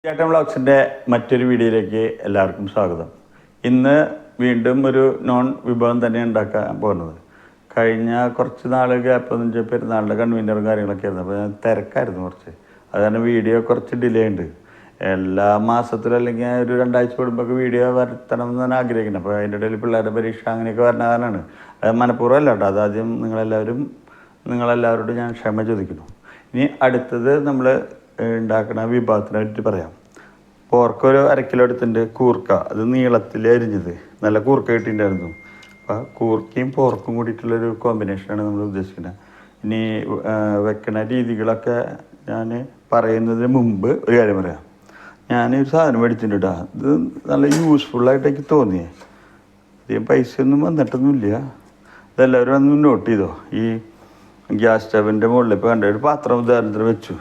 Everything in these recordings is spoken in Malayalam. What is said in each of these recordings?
ചേട്ടൻ വ്ളോഗ്സിൻ്റെ മറ്റൊരു വീഡിയോയിലേക്ക് എല്ലാവർക്കും സ്വാഗതം. ഇന്ന് വീണ്ടും ഒരു നോൺ വിഭവം തന്നെ ഉണ്ടാക്കാൻ പോകുന്നത്. കഴിഞ്ഞ കുറച്ച് നാൾ ഗ്യാപ്പൊന്നും വെച്ചാൽ പെരുന്നാളിൻ്റെ കൺവീനറും കാര്യങ്ങളൊക്കെ ആയിരുന്നു. അപ്പോൾ ഞാൻ തിരക്കായിരുന്നു കുറച്ച്. അത് കാരണം വീഡിയോ കുറച്ച് ഡിലേ ഉണ്ട്. എല്ലാ മാസത്തിലും അല്ലെങ്കിൽ ഒരു 2 ആഴ്ച കൂടുമ്പോൾ വീഡിയോ വരുത്തണം എന്ന് ഞാൻ ആഗ്രഹിക്കുന്നത്. അപ്പോൾ അതിൻ്റെ ഇടയിൽ പിള്ളേരുടെ പരീക്ഷ അങ്ങനെയൊക്കെ വരുന്ന കാരണമാണ്. അത് മനഃപൂർവ്വമല്ല കേട്ടോ. അതാദ്യം നിങ്ങളെല്ലാവരോടും ഞാൻ ക്ഷമ ചോദിക്കുന്നു. ഇനി അടുത്തത് നമ്മൾ ഉണ്ടാക്കുന്ന വിഭവത്തിനെ പറ്റി പറയാം. പോർക്ക് ഒരു 1/2 കിലോ എടുത്തിട്ടുണ്ട്. കൂർക്ക അത് നീളത്തിൽ അരിഞ്ഞത് നല്ല കൂർക്ക കിട്ടിയിട്ടുണ്ടായിരുന്നു. അപ്പോൾ കൂർക്കയും പോർക്കും കൂടിയിട്ടുള്ളൊരു കോമ്പിനേഷനാണ് നമ്മൾ ഉദ്ദേശിക്കുന്നത്. ഇനി വെക്കുന്ന രീതികളൊക്കെ ഞാൻ പറയുന്നതിന് മുമ്പ് ഒരു കാര്യം പറയാം. ഞാനൊരു സാധനം മേടിച്ചിട്ടുണ്ട് കേട്ടോ. ഇത് നല്ല യൂസ്ഫുള്ളായിട്ട് എനിക്ക് തോന്നിയേ. അധികം പൈസയൊന്നും വന്നിട്ടൊന്നുമില്ല. ഇതെല്ലാവരും ഒന്ന് നോട്ട് ചെയ്തോ. ഈ ഗ്യാസ് സ്റ്റവിൻ്റെ മുകളിൽ ഇപ്പോൾ കണ്ട ഒരു പാത്രം ഉദാഹരണത്തിന് വെച്ചു.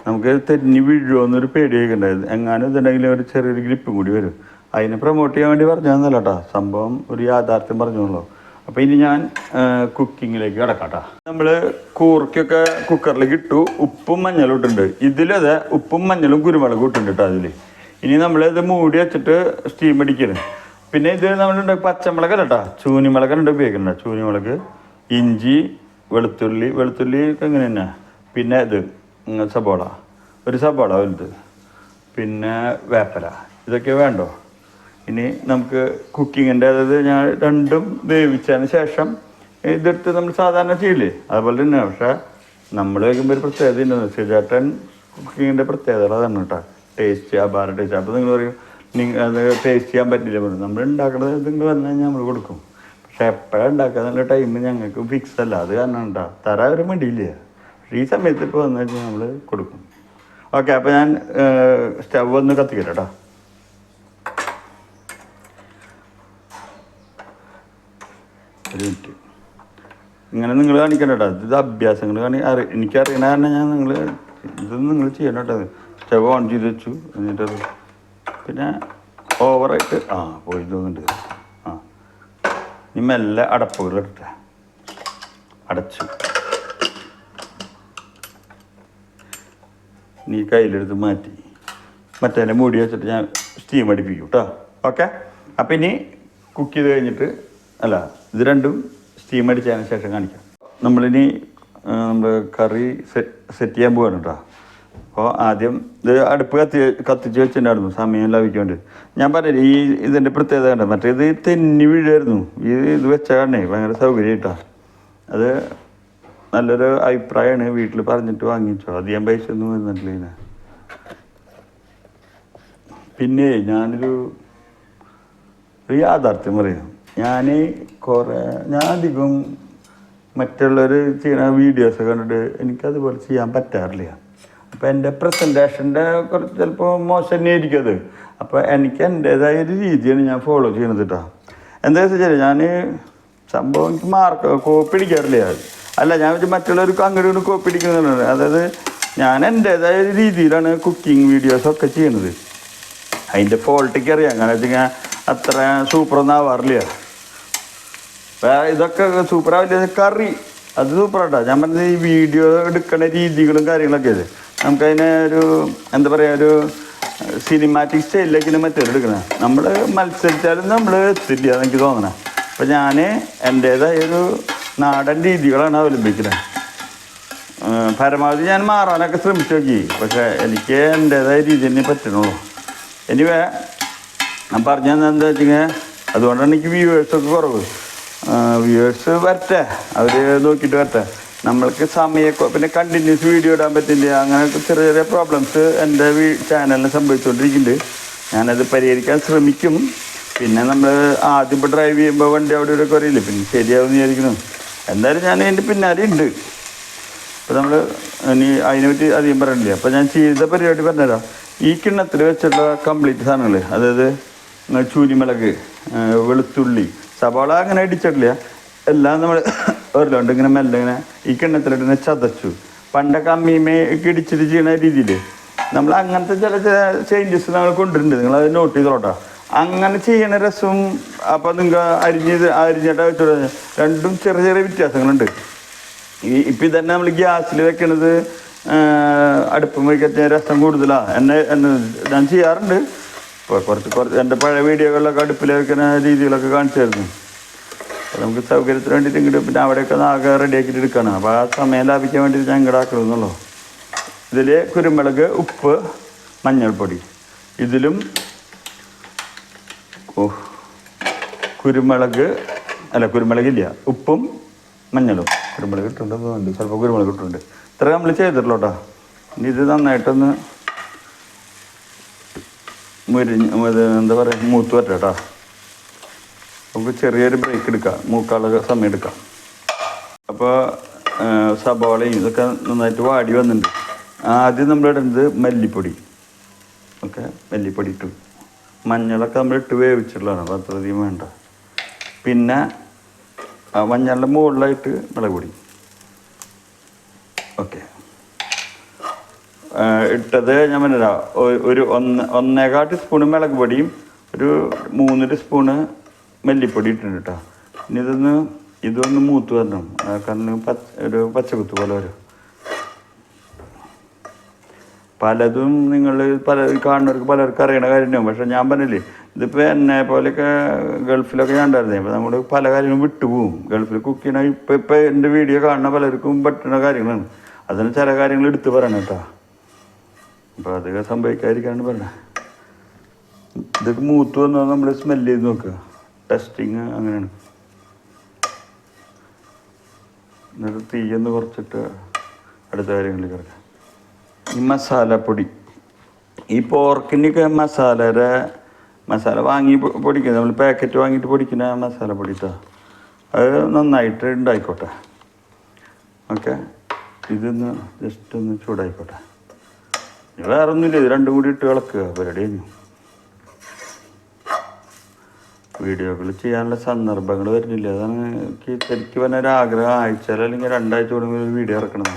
നമുക്ക് തെന്നി വീഴുമോയെന്നൊരു പേടിയൊക്കെ ഉണ്ടായിരുന്നു. എങ്ങാനും ഇതുണ്ടെങ്കിൽ ഒരു ചെറിയൊരു ഗ്രിപ്പും കൂടി വരും. അതിനെ പ്രൊമോട്ട് ചെയ്യാൻ വേണ്ടി പറഞ്ഞതെന്നല്ല കേട്ടോ. സംഭവം ഒരു യാഥാർത്ഥ്യം പറഞ്ഞോളൂ. അപ്പോൾ ഇനി ഞാൻ കുക്കിങ്ങിലേക്ക് കിടക്കാം കേട്ടോ. നമ്മൾ കൂർക്കൊക്കെ കുക്കറിലേക്ക് ഇട്ടു. ഉപ്പും മഞ്ഞളും ഇട്ടുണ്ട്. ഇതിലത് ഉപ്പും മഞ്ഞളും കുരുമുളകും ഇട്ടുണ്ട് കേട്ടോ അതിൽ. ഇനി നമ്മളിത് മൂടി വെച്ചിട്ട് സ്റ്റീം അടിക്കണം. പിന്നെ ഇത് നമ്മളുണ്ട് പച്ചമുളകല്ല കേട്ടോ, ചൂനിമുളകാണ് ഉപയോഗിക്കുന്നത്. ചൂനിമുളക്, ഇഞ്ചി, വെളുത്തുള്ളി എങ്ങനെ തന്നെ. പിന്നെ ഇത് സബോള, ഒരു സബോള വലുത്, പിന്നെ വേപ്പല, ഇതൊക്കെ വേണ്ടോ. ഇനി നമുക്ക് കുക്കിങ്ങിൻ്റെ അതായത് ഞാൻ രണ്ടും വേവിച്ചതിന് ശേഷം ഇതെടുത്ത് നമ്മൾ സാധാരണ ചെയ്യില്ലേ അതുപോലെ തന്നെ. പക്ഷേ നമ്മൾ വയ്ക്കുമ്പോൾ ഒരു പ്രത്യേകത ഉണ്ടെന്ന് വെച്ചാൽ ചേട്ടൻ കുക്കിങ്ങിൻ്റെ പ്രത്യേകത അതാണ് കേട്ടോ. ടേസ്റ്റ് അപാര ടേസ്റ്റ്. അപ്പോൾ നിങ്ങൾ പറയും അത് ടേസ്റ്റ് ചെയ്യാൻ പറ്റില്ല പറഞ്ഞു. നമ്മൾ ഉണ്ടാക്കുന്നത് നിങ്ങൾ വന്നു കഴിഞ്ഞാൽ നമ്മൾ കൊടുക്കും. പക്ഷെ എപ്പോഴാണ് ഉണ്ടാക്കുക എന്നുള്ള ടൈം ഞങ്ങൾക്ക് ഫിക്സ് അല്ല. അത് കാരണം കേട്ടോ തരാൻ ഒരു മടിയില്ല. പക്ഷേ ഈ സമയത്ത് ഇപ്പോൾ വന്നു കഴിഞ്ഞാൽ നമ്മൾ കൊടുക്കും. ഓക്കെ, അപ്പോൾ ഞാൻ സ്റ്റവ് ഒന്ന് കത്തിക്കട്ടെ കേട്ടോ. ഒരു മിനിറ്റ്. ഇങ്ങനെ നിങ്ങൾ കാണിക്കണ്ട കേട്ടോ. ഇത് അഭ്യാസങ്ങൾ എനിക്കറിയണ കാരണം ഇതൊന്നും നിങ്ങൾ ചെയ്യണം കേട്ടോ. സ്റ്റവ് ഓൺ ചെയ്ത് വെച്ചു. എന്നിട്ടത് പിന്നെ ഓവറായിട്ട് പോയി തോന്നുന്നുണ്ട്. ഇനി മെല്ലെ അടപ്പുകൾ ഇട്ട അടച്ചു. നീ കയ്യിലെടുത്ത് മാറ്റി മറ്റേ മൂടി വെച്ചിട്ട് ഞാൻ സ്റ്റീം അടിപ്പിക്കും കേട്ടോ. ഓക്കെ, അപ്പം ഇനി കുക്ക് ചെയ്ത് കഴിഞ്ഞിട്ട് ഇത് രണ്ടും സ്റ്റീം അടിച്ചതിന് ശേഷം കാണിക്കാം. നമ്മളിനി നമ്മൾ കറി സെറ്റ് ചെയ്യാൻ പോവാണ് കേട്ടോ. അപ്പോൾ ആദ്യം ഇത് അടുപ്പ് കത്തിച്ച് വെച്ചിട്ടുണ്ടായിരുന്നു സമയം ലഭിക്കൊണ്ട്. ഞാൻ പറഞ്ഞില്ലേ ഈ ഇതിൻ്റെ പ്രത്യേകത കണ്ട. മറ്റേത് തെന്നി വീഴായിരുന്നു. ഇത് വെച്ച കാരണേ ഭയങ്കര സൗകര്യം കേട്ടോ. അത് നല്ലൊരു അഭിപ്രായമാണ്. വീട്ടിൽ പറഞ്ഞിട്ട് വാങ്ങിച്ചോ. അധികം പൈസ ഒന്നും വരുന്നില്ല ഇതിന്. പിന്നെ ഞാനൊരു യാഥാർത്ഥ്യം പറയാം. ഞാൻ അധികം മറ്റുള്ളവർ ചെയ്യുന്ന വീഡിയോസ് കണ്ടിട്ട് എനിക്കതുപോലെ ചെയ്യാൻ പറ്റാറില്ല. അപ്പോൾ എൻ്റെ പ്രസൻറ്റേഷൻ്റെ കുറച്ച് ചിലപ്പോൾ മോശം തന്നെ ആയിരിക്കും അത്. അപ്പോൾ എനിക്ക് എൻ്റേതായ ഒരു രീതിയാണ് ഞാൻ ഫോളോ ചെയ്യുന്നത് കേട്ടോ. എന്താ വെച്ചാൽ ഞാൻ സംഭവം എനിക്ക് കോപ്പി അടിക്കാറില്ല. അല്ല, ഞാൻ മറ്റുള്ളവർക്ക് അങ്ങോട്ട് കോപ്പി അടിക്കുന്നുണ്ട്. അതായത് ഞാൻ എൻ്റേതായ ഒരു രീതിയിലാണ് കുക്കിംഗ് വീഡിയോസൊക്കെ ചെയ്യുന്നത്. അതിൻ്റെ ഫോൾട്ടേക്ക് അറിയാം. അങ്ങനെ വെച്ചാൽ അത്ര സൂപ്പറൊന്നും ആവാറില്ല. ഇതൊക്കെ സൂപ്പറാവില്ല. കറി അത് സൂപ്പറാട്ടോ. ഞാൻ പറഞ്ഞത് ഈ വീഡിയോ എടുക്കുന്ന രീതികളും കാര്യങ്ങളൊക്കെ ഇത് നമുക്കതിനെ ഒരു എന്താ പറയുക, ഒരു സിനിമാറ്റിക് സ്റ്റൈലിലേക്കാണ് മറ്റേത് എടുക്കുന്നത്. നമ്മൾ മത്സരിച്ചാലും നമ്മൾ എത്തില്ല എനിക്ക് തോന്നണേ. അപ്പോൾ ഞാൻ എൻ്റേതായൊരു നാടൻ രീതികളാണ് അവലംബിക്കുന്നത്. പരമാവധി ഞാൻ മാറാനൊക്കെ ശ്രമിച്ചു നോക്കി. പക്ഷേ എനിക്ക് എൻ്റേതായ രീതി തന്നെ പറ്റണുള്ളൂ. എനിവേ ഞാൻ പറഞ്ഞത് എന്താ വെച്ചാൽ അതുകൊണ്ടാണ് എനിക്ക് വ്യൂവേഴ്സൊക്കെ കുറവ്. വ്യൂവേഴ്സ് വരട്ടെ, അവർ നോക്കിയിട്ട് വരട്ടെ. നമ്മൾക്ക് പിന്നെ കണ്ടിന്യൂസ് വീഡിയോ ഇടാൻ പറ്റില്ല. അങ്ങനെ ചെറിയ ചെറിയ പ്രോബ്ലംസ് എൻ്റെ ചാനലിന് സംഭവിച്ചുകൊണ്ടിരിക്കുന്നുണ്ട്. ഞാനത് പരിഹരിക്കാൻ ശ്രമിക്കും. പിന്നെ നമ്മൾ ആദ്യം ഇപ്പോൾ ഡ്രൈവ് ചെയ്യുമ്പോൾ വണ്ടി അവിടെ ഇവിടെ കുറയില്ലേ, പിന്നെ ശരിയാവുമെന്ന് വിചാരിക്കുന്നു. എന്തായാലും ഞാൻ എൻ്റെ പിന്നാലെ ഉണ്ട്. അപ്പോൾ നമ്മൾ ഇനി അതിനെപ്പറ്റി അധികം പറയണില്ല. അപ്പോൾ ഞാൻ ചെയ്ത പരിപാടി പറഞ്ഞുതരാം. ഈ കിണ്ണത്തിൽ വെച്ചിട്ടുള്ള കംപ്ലീറ്റ് സാധനങ്ങൾ, അതായത് ചൂരിമുളക്, വെളുത്തുള്ളി, സവാള അങ്ങനെ അടിച്ചിട്ടില്ല. എല്ലാം നമ്മൾ ഓരോണ്ട് ഇങ്ങനെ മെല്ലെ ഇങ്ങനെ ഈ കിണ്ണത്തിലിട്ട് ചതച്ചു. പണ്ടൊക്കെ അമ്മീമയൊക്കെ ഇടിച്ചിട്ട് ചെയ്യുന്ന രീതിയിൽ നമ്മൾ അങ്ങനത്തെ ചില ചേഞ്ചസ് നമ്മൾ കൊണ്ടുവരുന്നുണ്ട്. നിങ്ങളത് നോട്ട് ചെയ്തോട്ടോ. അങ്ങനെ ചെയ്യണ രസവും അപ്പോൾ നിങ്ങൾ അരിഞ്ഞിട്ട് വെച്ചോളൂ. രണ്ടും ചെറിയ ചെറിയ വ്യത്യാസങ്ങളുണ്ട്. ഇപ്പം ഇതന്നെ നമ്മൾ ഗ്യാസിൽ വെക്കണത് അടുപ്പം വയ്ക്കച്ച രസം കൂടുതലാണ് എന്നെ ഞാൻ ചെയ്യാറുണ്ട്. ഇപ്പോൾ കുറച്ച് എൻ്റെ പഴയ വീഡിയോകളിലൊക്കെ അടുപ്പിൽ വയ്ക്കുന്ന രീതികളൊക്കെ കാണിച്ചായിരുന്നു. അപ്പോൾ നമുക്ക് സൗകര്യത്തിന് വേണ്ടിയിട്ട് ഇങ്ങോട്ട് പിന്നെ അവിടെയൊക്കെ ആകെ റെഡിയാക്കിയിട്ട് എടുക്കണം. അപ്പോൾ ആ സമയം ലാഭിക്കാൻ വേണ്ടിയിട്ട് ഞാൻ ഇങ്ങോട്ട് ആക്കണമെന്നുള്ളൂ. ഇതിൽ കുരുമുളക്, ഉപ്പ്, മഞ്ഞൾപ്പൊടി. ഇതിലും കുരുമുളകില്ല, ഉപ്പും മഞ്ഞളും. കുരുമുളക് ഇട്ടിട്ടുണ്ട്, ചിലപ്പോൾ കുരുമുളക് ഇട്ടിട്ടുണ്ട്. ഇത്ര നമ്മൾ ചെയ്തിട്ടുള്ളൂ കേട്ടോ. ഇനി ഇത് നന്നായിട്ടൊന്ന് എന്താ പറയുക, മൂത്ത് വരട്ടെ കേട്ടോ. നമുക്ക് ചെറിയൊരു ബ്രേക്ക് എടുക്കാം, മൂക്കാനുള്ള സമയം എടുക്കാം. അപ്പോൾ സബോളയും ഇതൊക്കെ നന്നായിട്ട് വാടി വന്നിട്ടുണ്ട്. ആദ്യം നമ്മളിടുന്നത് മല്ലിപ്പൊടി. ഓക്കെ, മല്ലിപ്പൊടി ഇട്ടു. മഞ്ഞളൊക്കെ നമ്മളിട്ട് വേവിച്ചിട്ടുള്ളതാണ്, അപ്പോൾ അത്രയധികം വേണ്ട. പിന്നെ മഞ്ഞളുടെ മുകളിലായിട്ട് മുളക് പൊടി. ഓക്കെ, ഇട്ടത് ഞാൻ പറഞ്ഞ ഒരു 1.25 ടീസ്പൂണ് മുളക് പൊടിയും ഒരു 3 ടീസ്പൂണ് മല്ലിപ്പൊടി ഇട്ടിട്ടുണ്ട് കേട്ടോ. ഇനി ഇതൊന്ന് മൂത്ത് വരണം, കാരണം ഒരു പച്ചക്കുത്ത് പോലെ വരും. പലതും നിങ്ങൾ കാണുന്നവർക്ക് പലർക്കും അറിയണ കാര്യമുണ്ടാവും. പക്ഷെ ഞാൻ പറഞ്ഞില്ലേ, ഇതിപ്പോൾ എന്നെ പോലെയൊക്കെ ഗൾഫിലൊക്കെ ഞാൻ ഉണ്ടായിരുന്നേ. അപ്പോൾ നമ്മൾ പല കാര്യങ്ങളും വിട്ടുപോകും. ഗൾഫിൽ കുക്ക് ചെയ്യണ ഇപ്പം എൻ്റെ വീഡിയോ കാണുന്ന പലർക്കും പറ്റുന്ന കാര്യങ്ങളാണ്. അതിന് ചില കാര്യങ്ങൾ എടുത്ത് പറയണം കേട്ടോ. അപ്പോൾ അതൊക്കെ സംഭവിക്കാതിരിക്കാണ് പറഞ്ഞത്. ഇതൊക്കെ മൂത്ത് വന്നാൽ നമ്മൾ സ്മെല്ല് ചെയ്ത് നോക്കുക. ടെസ്റ്റിങ് അങ്ങനെയാണ്. എന്നിട്ട് തീയൊന്ന് കുറച്ചിട്ട് അടുത്ത കാര്യങ്ങളിൽ കിടക്കാം. ഈ മസാലപ്പൊടി, ഈ പോർക്കിനൊക്കെ മസാല വാങ്ങി പൊടിക്കുന്നത്, നമ്മൾ പാക്കറ്റ് വാങ്ങിയിട്ട് പൊടിക്കുന്ന മസാലപ്പൊടി കേട്ടോ. അത് നന്നായിട്ട് ഉണ്ടായിക്കോട്ടെ. ഓക്കെ, ഇതൊന്ന് ജസ്റ്റ് ഒന്ന് ചൂടായിക്കോട്ടെ. വേറെ ഒന്നുമില്ല, ഇത് രണ്ടും കൂടി ഇട്ട് ഇളക്കുക, പരിപാടി കഴിഞ്ഞു. വീഡിയോകൾ ചെയ്യാനുള്ള സന്ദർഭങ്ങൾ വരുന്നില്ല. അതാണ് എനിക്ക് ശരിക്കും പറഞ്ഞ ഒരാഗ്രഹം. ആഴ്ചയിൽ അല്ലെങ്കിൽ 2 ആഴ്ച കൂടുമ്പോൾ ഒരു വീഡിയോ ഇറക്കണം.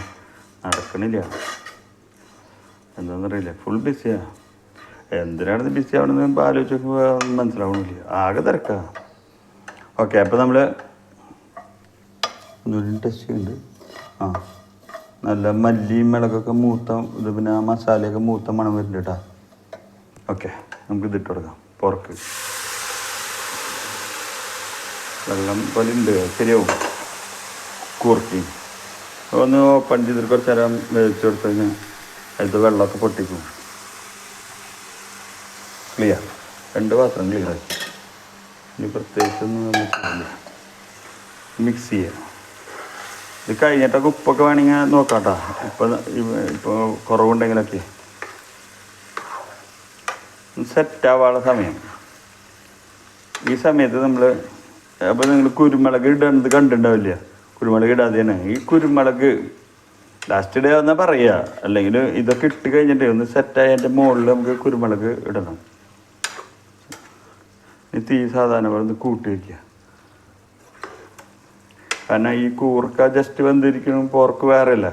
നടക്കണില്ല, എന്താണെന്നറിയില്ല. ഫുൾ ബിസിയാണ്. എന്തിനാണ് ബിസി ആവണമെന്ന് ആലോചിച്ച് നോക്കുമ്പോൾ മനസ്സിലാവണില്ല. ആകെ തിരക്കാം. ഓക്കെ, അപ്പോൾ നമ്മൾ ഒന്നുകൂടി ടെസ്റ്റ് ചെയ്യുന്നുണ്ട്. നല്ല മല്ലിയും മുളകൊക്കെ മൂത്ത ഇത്, പിന്നെ ആ മസാലയൊക്കെ മൂത്ത മണം വരുന്നുണ്ട് കേട്ടോ. ഓക്കെ, നമുക്ക് ഇതിട്ട് കൊടുക്കാം. പോർക്ക് വെള്ളം പോലെ ഉണ്ട്, ശരിയാവും. കൂർക്കി ഒന്ന് ഓപ്പൺ ചെയ്തിട്ട് കുറച്ച് നേരം വേവിച്ച് കൊടുത്തു കഴിഞ്ഞാൽ അതിൽ വെള്ളമൊക്കെ പൊട്ടിക്കും. ക്ലിയർ, 2 പാത്രം ക്ലിയറാക്കി. ഇനി പ്രത്യേകിച്ചൊന്നും നമ്മൾ ചെയ്യില്ല. മിക്സ് ചെയ്യാം. ഇത് കഴിഞ്ഞിട്ടൊക്കെ ഉപ്പൊക്കെ വേണമെങ്കിൽ നോക്കാം കേട്ടോ. ഇപ്പോൾ കുറവുണ്ടെങ്കിലൊക്കെ സെറ്റാവാനുള്ള സമയം. ഈ സമയത്ത് നമ്മൾ അപ്പോൾ നിങ്ങൾ കുരുമുളക് ഇടുന്നത് കണ്ടിട്ടുണ്ടാവില്ല. കുരുമുളക് ഇടാതെ തന്നെ ഈ കുരുമുളക് ലാസ്റ്റ് ഡേ വന്നാൽ പറയുക. അല്ലെങ്കിൽ ഇതൊക്കെ ഇട്ട് കഴിഞ്ഞിട്ട് ഒന്ന് സെറ്റായി അതിൻ്റെ മുകളിൽ നമുക്ക് കുരുമുളക് ഇടണം. ഈ തീ സാധാരണ പോലെ ഒന്ന് കൂട്ടി വയ്ക്കുക. കാരണം ഈ കൂർക്ക ജസ്റ്റ് വന്നിരിക്കണം, പോർക്ക് വേറെ അല്ല.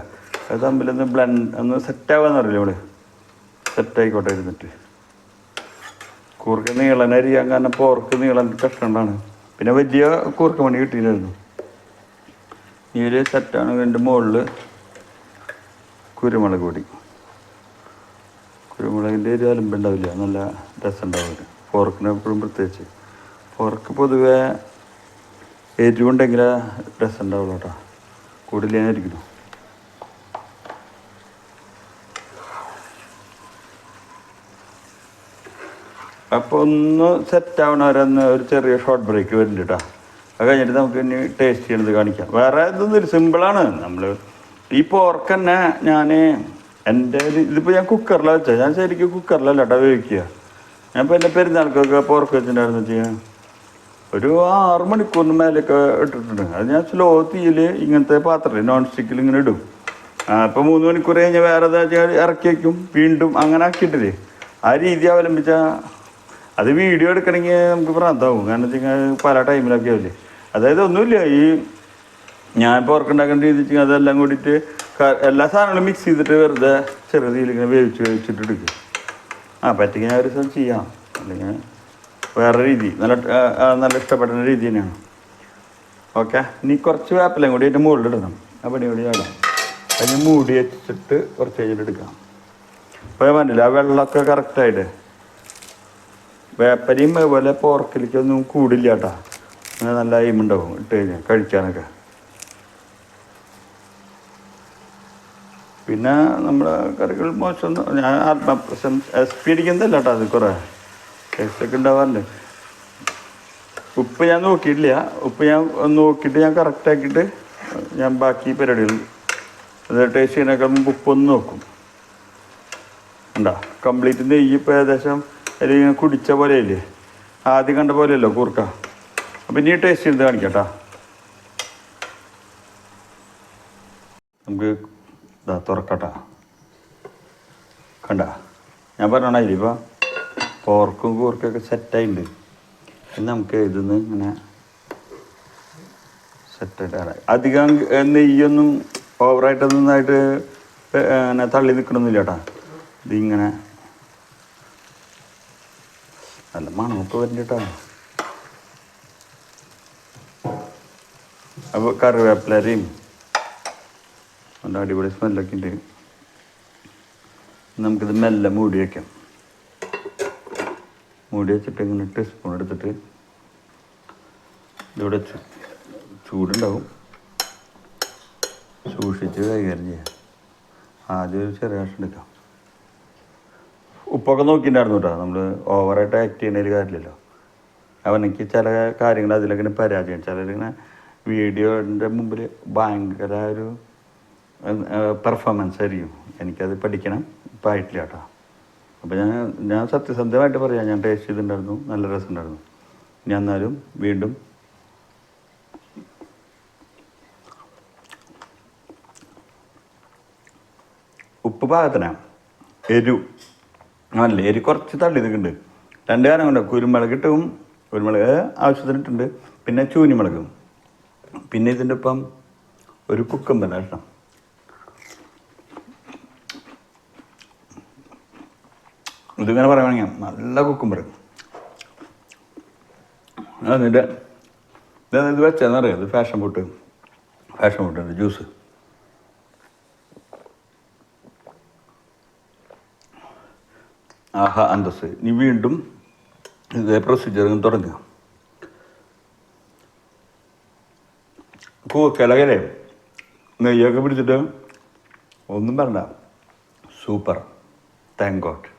അത് തമ്മിലൊന്ന് ഒന്ന് സെറ്റാവാന്ന് അറിയില്ല. നമ്മൾ സെറ്റായിക്കോട്ടെ ഇരുന്നിട്ട്. കൂർക്ക നീളനരിയാൻ കാരണം പോർക്ക് നീളൻ കഷ്ടമാണ്. പിന്നെ വലിയ കൂർക്ക മണി കിട്ടിയില്ലായിരുന്നു. ഈ ഒരു സെറ്റാണ്. അതിൻ്റെ മുകളിൽ കുരുമുളക് പൊടി. കുരുമുളകിൻ്റെ ഒരു അലമ്പുണ്ടാവില്ല, നല്ല രസം ഉണ്ടാവില്ല. പോർക്കിന് എപ്പോഴും പ്രത്യേകിച്ച്. പോർക്ക് പൊതുവേ എരിവുണ്ടെങ്കിലേ രസം ഉണ്ടാവുള്ളൂ കേട്ടോ. കൂടുതലായിരിക്കുന്നു. അപ്പോൾ ഒന്ന് സെറ്റാവണവരൊന്ന് ഒരു ചെറിയ ഷോർട്ട് ബ്രേക്ക് വരുന്നുണ്ട് കേട്ടോ. അത് കഴിഞ്ഞിട്ട് നമുക്ക് ഇനി ടേസ്റ്റ് ചെയ്യണത് കാണിക്കാം. വേറെ ഇതൊന്നും സിമ്പിളാണ്. നമ്മൾ ഈ പോർക്ക് തന്നെ ഇതിപ്പോൾ ഞാൻ കുക്കറിലാണ് വെച്ചാൽ. ഞാൻ ശരിക്കും കുക്കറിലല്ല കേട്ടോ വേവിക്കുക. ഞാനിപ്പോൾ എൻ്റെ പെരുന്നാൾക്കൊക്കെ പോർക്ക് വെച്ചിട്ടുണ്ടായിരുന്നു ചെയ്യാൻ. ഒരു 6 മണിക്കൂറിന് മേലെയൊക്കെ ഇട്ടിട്ടുണ്ട്. അത് ഞാൻ സ്ലോ തീയിൽ ഇങ്ങനത്തെ പാത്രത്തിൽ നോൺ സ്റ്റിക്കിൽ ഇങ്ങനെ ഇടും. ഇപ്പോൾ 3 മണിക്കൂർ കഴിഞ്ഞാൽ വേറെ ഏതാ ഇറക്കി വയ്ക്കും. വീണ്ടും അങ്ങനെ ആക്കിയിട്ടില്ലേ. ആ രീതി അവലംബിച്ചാൽ അത് വീഡിയോ എടുക്കണമെങ്കിൽ നമുക്ക് പ്രാന്താവും. കാരണം വെച്ച് കഴിഞ്ഞാൽ പല ടൈമിലൊക്കെ ആവില്ലേ. അതായത് ഒന്നുമില്ല, ഈ ഞാൻ പോർക്കുണ്ടാക്കേണ്ട രീതി വെച്ചാൽ അതെല്ലാം കൂടിയിട്ട് എല്ലാ സാധനങ്ങളും മിക്സ് ചെയ്തിട്ട് വെറുതെ ചെറിയ രീതിയിൽ ഇങ്ങനെ വേവിച്ചിട്ട് എടുക്കും. പറ്റിക്ക് ഞാൻ ഒരു ദിവസം ചെയ്യാം. അല്ലെങ്കിൽ വേറെ രീതി നല്ല ഇഷ്ടപ്പെടുന്ന രീതി തന്നെയാണ്. ഓക്കെ, ഇനി കുറച്ച് വേപ്പിലയും കൂടി അതിൻ്റെ മുകളിലിടണം. ആ പണി കൂടി ആടാം. അതിന് മൂടി വെച്ചിട്ട് കുറച്ച് കഴിഞ്ഞിട്ട് എടുക്കാം. അപ്പോൾ ഞാൻ പറഞ്ഞില്ല ആ വെള്ളമൊക്കെ കറക്റ്റായിട്ട് വേപ്പരിയും അതുപോലെ പോർക്കിലേക്കൊന്നും കൂടില്ല കേട്ടോ. അങ്ങനെ നല്ല എയിമുണ്ടാവും ഇട്ട് കഴിഞ്ഞാൽ കഴിക്കാനൊക്കെ. പിന്നെ നമ്മുടെ കറികൾ മോശം ഞാൻ SP അടിക്കുന്നതല്ല കേട്ടോ. അത് കുറേ ടേസ്റ്റൊക്കെ ഉണ്ടാവാറുണ്ട്. ഉപ്പ് ഞാൻ നോക്കിയിട്ടില്ല. ഉപ്പ് ഞാൻ നോക്കിയിട്ട് ഞാൻ കറക്റ്റാക്കിയിട്ട് ഞാൻ ബാക്കി പരിപാടികൾ അത് ടേസ്റ്റ് ചെയ്യുന്നതിനൊക്കെ മുമ്പ് ഉപ്പൊന്ന് നോക്കും. ഉണ്ടാ കംപ്ലീറ്റ് നെയ്യ് ഇപ്പോൾ ഏകദേശം അല്ലെങ്കിൽ കുടിച്ച പോലെയല്ലേ, ആദ്യം കണ്ട പോലെയല്ലോ കൂർക്ക. അപ്പം ഇനി ടേസ്റ്റ് ചെയ്ത് കാണിക്കാം കേട്ടോ. നമുക്ക് ഇതാ തുറക്കട്ടാ. കണ്ട ഞാൻ പറഞ്ഞോണ്ടായില്ലേ ഇപ്പോൾ പോർക്കും കൂർക്കൊക്കെ സെറ്റായിട്ടുണ്ട്. ഇനി നമുക്ക് ഇതിന്ന് ഇങ്ങനെ സെറ്റായിട്ട് അധികം നെയ്യൊന്നും ഓവറായിട്ടൊന്നും നന്നായിട്ട് അങ്ങനെ തള്ളി നിൽക്കണമെന്നില്ല കേട്ടോ. ഇതിങ്ങനെ നല്ല മണമൊക്കെ വരുന്നുണ്ട് കേട്ടോ. അപ്പോൾ കറിവേപ്പിലയും നല്ല അടിപൊളി സ്മെല്ലൊക്കെ ഉണ്ട്. നമുക്കിത് മെല്ലെ മൂടി വയ്ക്കാം. മൂടി വെച്ചിട്ട് ഇങ്ങനെ ടീസ്പൂൺ എടുത്തിട്ട് ഇതിവിടെ ചൂടുണ്ടാവും, സൂക്ഷിച്ച് കൈകാര്യം ചെയ്യാം. ആദ്യം ഒരു ചെറിയ കഷ്ണം എടുക്കാം. ഉപ്പൊക്കെ നോക്കിയിട്ടുണ്ടായിരുന്നു കേട്ടോ. നമ്മൾ ഓവറായിട്ട് ആക്ട് ചെയ്യുന്നതിൽ കാര്യമില്ലല്ലോ. അവൻ എനിക്ക് ചില കാര്യങ്ങൾ അതിലങ്ങനെ പരാജയം. ചിലരിങ്ങനെ വീഡിയോൻ്റെ മുമ്പിൽ ഭയങ്കര ഒരു പെർഫോമൻസ് ആയിരിക്കും. എനിക്കത് പഠിക്കണം, ഇപ്പം ആയിട്ടില്ല കേട്ടോ. അപ്പോൾ ഞാൻ സത്യസന്ധമായിട്ട് പറയാം, ഞാൻ ടേസ്റ്റ് ചെയ്തിട്ടുണ്ടായിരുന്നു, നല്ല രസമുണ്ടായിരുന്നു. ഞാൻ എന്നാലും വീണ്ടും ഉപ്പ് പാകത്തിനാണ്. നല്ല എരി കുറച്ച് തള്ളി നിൽക്കുന്നുണ്ട്. 2 കാരണം കൊണ്ട് കുരുമുളക് ഇട്ടും, കുരുമുളക് ആവശ്യത്തിനിട്ടുണ്ട്, പിന്നെ ചൂനിമുളകും, പിന്നെ ഇതിൻ്റെ ഒപ്പം ഒരു കുക്കുംബർ കഷ്ണം. ഇതിങ്ങനെ പറയുകയാണെങ്കിൽ നല്ല കുക്കുംബർ. എന്നിട്ട് ഇത് വെച്ചതെന്നറിയാം, ഇത് ഫാഷൻ ഫ്രൂട്ടിൻ്റെ ജ്യൂസ്. ആഹാ അന്തസ്. ഇനി വീണ്ടും ഇതേ പ്രൊസീജിയർ തുടങ്ങുക. കൂർക്കലകരെ നെയ്യൊക്കെ പിടിച്ചിട്ട് ഒന്നും പറയണ്ട, സൂപ്പർ. Thank God.